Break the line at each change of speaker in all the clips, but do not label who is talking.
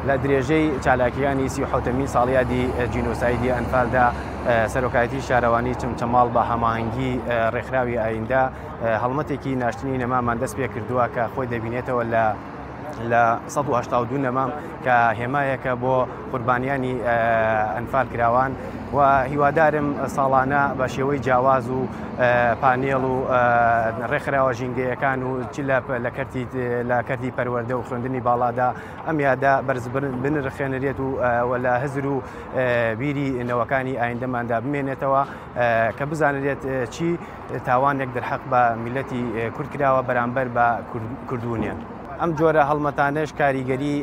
لە درێژەی چالاکیانی 37مین ساڵیادی جینۆسایدی ئەنفالدا سەرۆکایەتی شارەوانی چمچەماڵ بە هەماهەنگی ڕێکخراوی ئایندە هەڵمەتێکی ناشتنی نەمامان دەست پێ کردووە کە خۆی دەبینێتەوە لە 182 نەمام کە هێمایەکە بۆ قوربانیانی ئەنفال کراوان و هیوادارم ساڵانە بە شێوەی جیاواز و پانێڵ و ڕێکخراوە ژینگەیەکان و چ لە کەرتی پەروەردە و خوێندنی باڵادا ئەم یادە بەرز بنرخێنرێت و لە هەزر و بیری نەوەکانی ئایندەماندا بمێنێتەوە کە بزانرێت چی تاوانێک دەرحەق بە میلەتی کورد کراوە بەرامبەر بە کوردبوونیان. ئەم جۆرە هەڵمەتانش کاریگەری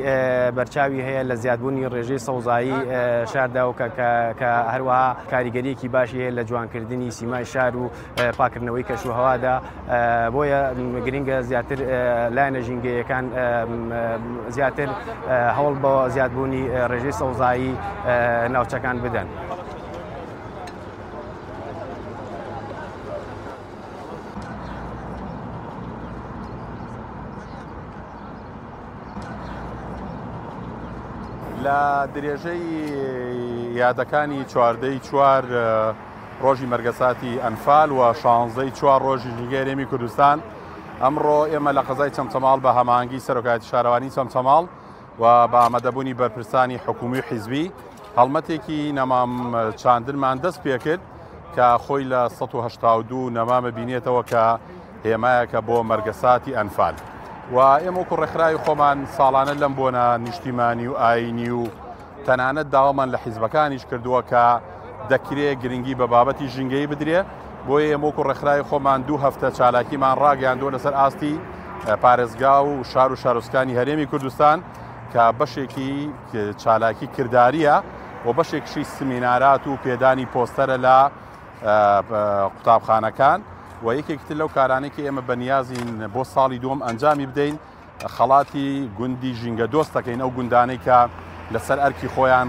بەرچاوی هەیە لە زیادبوونی ڕێژەی سەوزایی شاردا و کە هەروەها کاریگەریەکی باشی هەیە لە جوانکردنی سیمای شار و پاکردنەوەی کەشوهەوادا بۆیە گرنگە زیاتر لایەنە ژینگەیەکان زیاتر هەوڵ بە زیادبوونی ڕێژەی سەوزایی ناوچەکان بدەن.
لە درێژەی یادەکانی چواردەی چوار ڕۆژی مەرگەساتی ئەنفال و 16ی چوار ڕۆژی ژینگەی هەرێمی کوردستان ئەمڕۆ ئێمە لە قەزای چەمچەماڵ بە هەماهەنگی سەرۆکایەتی شارەوانی چەمچەماڵ و بە ئامادەبوونی بەرپرسانی حکومی و حیزبی هەڵمەتێکی نەمام چاندنمان دەست پێ کرد کە خۆی لە 182 نەمامە بینێتەوە کە هێمایەکە بۆ مەرگەساتی ئەنفال. و ئێمە وەکو ڕێکخراوی خۆمان ساڵانە لەم بۆنە نیشتیمانی و ئاینی و تەنانەت داوامان لە حیزبەکانیش کردووە کە دەکرێت گرنگی بە بابەتی ژینگەی بدرێ بۆیە ئێمە وەکو ڕێکخراوی خۆمان 2 هەفتە چالاکیمان ڕاگەیاندووە لەسەر ئاستی پارێزگا و شار و شارۆچکانی هەرێمی کوردستان کە بەشێکی چالاکی کرداریە و بەشێکشی سمینارات و پێدانی پۆستەرە لە قوتابخانەکان و یەکێکتر لەو کارانێکی ئێمە بەنیازین بۆ ساڵی دووەم ئەنجامی بدەین خەڵاتی گوندی ژینگە دۆست دەکەین ئەو گوندانەی کە لەسەر ئەرکی خۆیان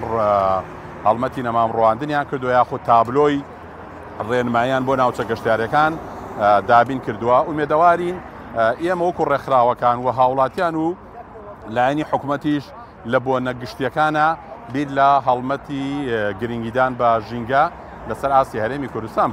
هەڵمەتی نەمام ڕواندنیان کردو یاخود تابلۆی ڕێنماییان بۆ ناوچە گەشتیارەکان دابین کردووە ئومێدەوارین ئێمە وەکو ڕێکخراوەکان و هاوڵاتیان و لایەنی حکوومەتیش لە بۆ نەگشتیەکانە بیر لە هەڵمەتی گرنگیدان بە ژینگە لەسەر ئاسی هەرێمی کوردستان